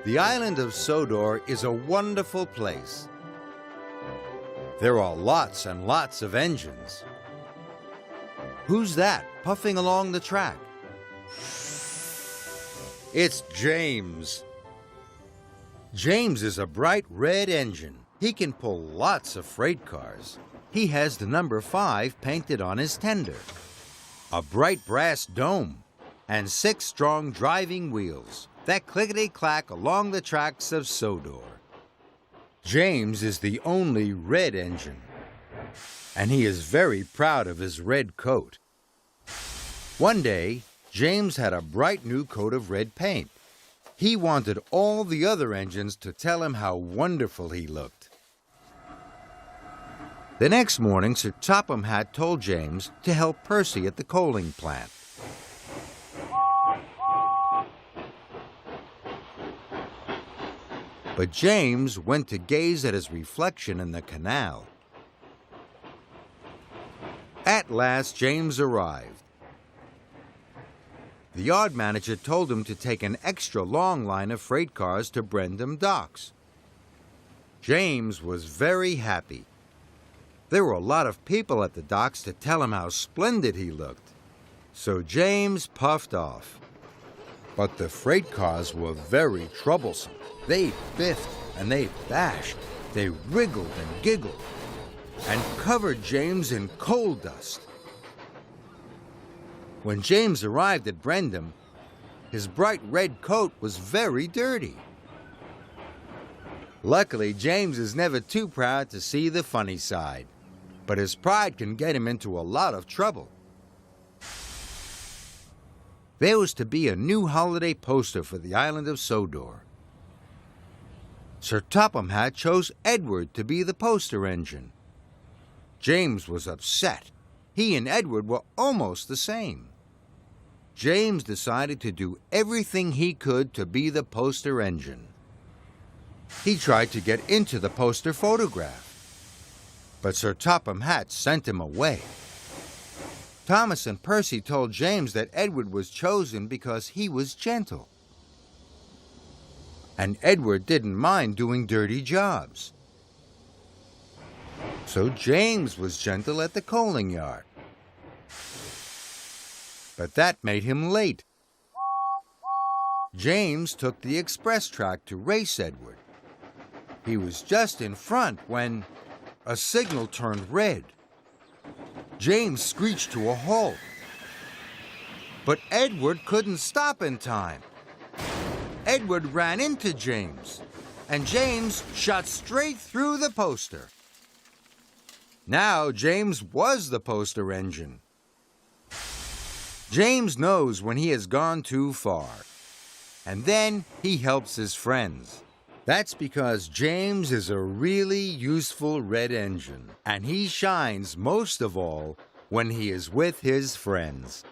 The island of Sodor is a wonderful place. There are lots and lots of engines. Who's that puffing along the track? It's James. James is a bright red engine. He can pull lots of freight cars. He has the number 5 painted on his tender, a bright brass dome, and 6 strong driving wheels that clickety-clack along the tracks of Sodor. James is the only red engine, and he is very proud of his red coat. One day, James had a bright new coat of red paint. He wanted all the other engines to tell him how wonderful he looked. The next morning, Sir Topham Hatt told James to help Percy at the coaling plant. But James went to gaze at his reflection in the canal. At last, James arrived. The yard manager told him to take an extra long line of freight cars to Brendam Docks. James was very happy. There were a lot of people at the docks to tell him how splendid he looked. So James puffed off. But the freight cars were very troublesome. They biffed and they bashed. They wriggled and giggled and covered James in coal dust. When James arrived at Brendam, his bright red coat was very dirty. Luckily, James is never too proud to see the funny side, but his pride can get him into a lot of trouble. There was to be a new holiday poster for the island of Sodor. Sir Topham Hatt chose Edward to be the poster engine. James was upset. He and Edward were almost the same. James decided to do everything he could to be the poster engine. He tried to get into the poster photograph, but Sir Topham Hatt sent him away. Thomas and Percy told James that Edward was chosen because he was gentle. And Edward didn't mind doing dirty jobs. So James was gentle at the coaling yard. But that made him late. James took the express track to race Edward. He was just in front when a signal turned red. James screeched to a halt. But Edward couldn't stop in time. Edward ran into James, and James shot straight through the poster. Now James was the poster engine. James knows when he has gone too far, and then he helps his friends. That's because James is a really useful red engine, and he shines most of all when he is with his friends.